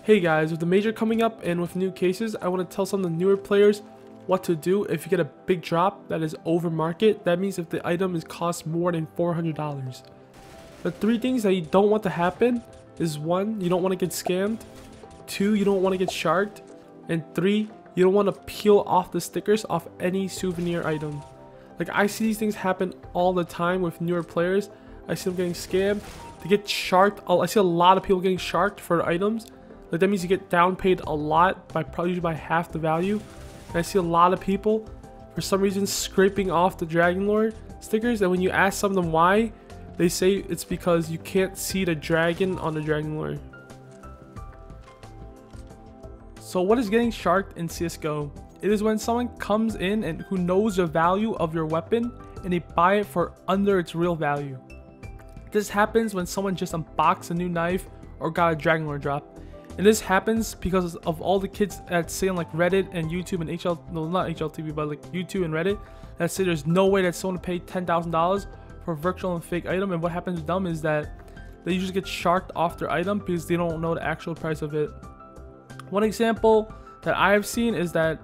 Hey guys, with the major coming up and with new cases, I want to tell some of the newer players what to do if you get a big drop that is over market. That means if the item is cost more than $400. The three things that you don't want to happen is 1, you don't want to get scammed, 2, you don't want to get sharked, and 3, you don't want to peel off the stickers off any souvenir item. Like, I see these things happen all the time with newer players. I see them getting scammed, they get sharked. I see a lot of people getting sharked for items. Like, that means you get downpaid a lot, by probably by half the value. And I see a lot of people for some reason scraping off the Dragon Lore stickers, and when you ask some of them why, they say it's because you can't see the dragon on the Dragon Lore. So what is getting sharked in CSGO? It is when someone comes in and who knows the value of your weapon and they buy it for under its real value. This happens when someone just unboxed a new knife or got a Dragon Lore drop. And this happens because of all the kids that say on like Reddit and YouTube and not HLTV, but like YouTube and Reddit, that say there's no way that someone would pay $10,000 for a virtual and fake item. And what happens with them is that they usually get sharked off their item because they don't know the actual price of it. One example that I have seen is that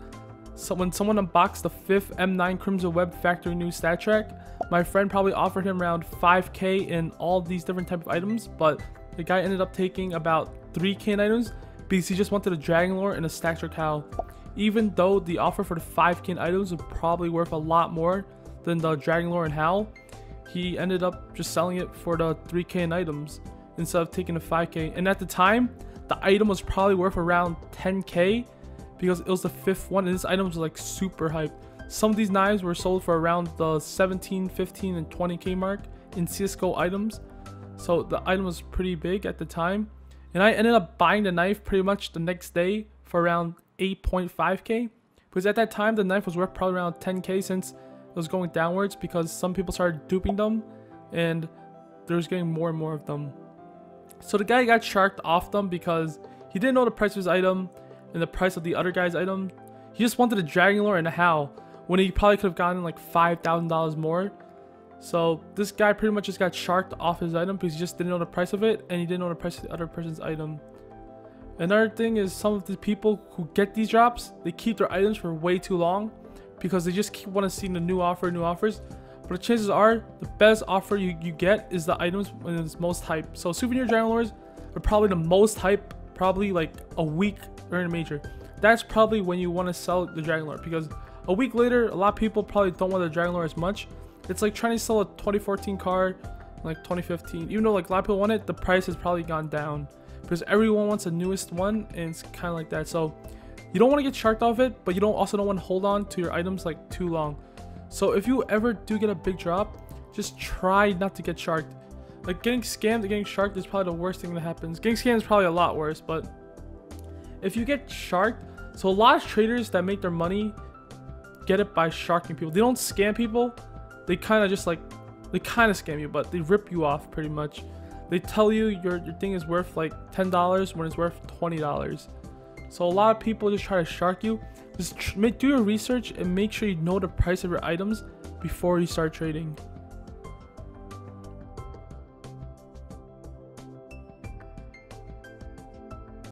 when someone unboxed the 5th M9 Crimson Web Factory New Stat Track, my friend probably offered him around 5K in all these different type of items, but the guy ended up taking about 3K in items because he just wanted a Dragon Lore and a Stat Track Cow. Even though the offer for the 5K in items would probably worth a lot more than the Dragon Lore and Howl, he ended up just selling it for the 3K in items instead of taking the 5K. And at the time, the item was probably worth around 10K because it was the 5th one, and this item was like super hyped. Some of these knives were sold for around the 17, 15, and 20K mark in CSGO items. So the item was pretty big at the time. And I ended up buying the knife pretty much the next day for around 8.5K. Because at that time, the knife was worth probably around 10K since it was going downwards because some people started duping them and there was getting more and more of them. So the guy got sharked off them because he didn't know the price of his item and the price of the other guy's item. He just wanted a Dragon Lore and a Howl when he probably could have gotten like $5,000 more. So this guy pretty much just got sharked off his item because he just didn't know the price of it and he didn't know the price of the other person's item. Another thing is some of the people who get these drops, they keep their items for way too long because they just want to see the new offers. But the chances are the best offer you get is the items when it's most hype. So souvenir Dragon Lores are probably the most hype, probably like a week during a major. That's probably when you want to sell the Dragon Lore, because a week later a lot of people probably don't want the Dragon Lore as much. It's like trying to sell a 2014 car like 2015. Even though like a lot of people want it, the price has probably gone down because everyone wants the newest one, and it's kind of like that. So you don't want to get sharked off it, but you also don't want to hold on to your items like too long. So if you ever do get a big drop, just try not to get sharked. Like, getting scammed and getting sharked is probably the worst thing that happens. Getting scammed is probably a lot worse, but if you get sharked, so a lot of traders that make their money get it by sharking people. They don't scam people. They kind of just like, they kind of scam you, but they rip you off pretty much. They tell you your thing is worth like $10 when it's worth $20. So a lot of people just try to shark you. Just do your research and make sure you know the price of your items before you start trading.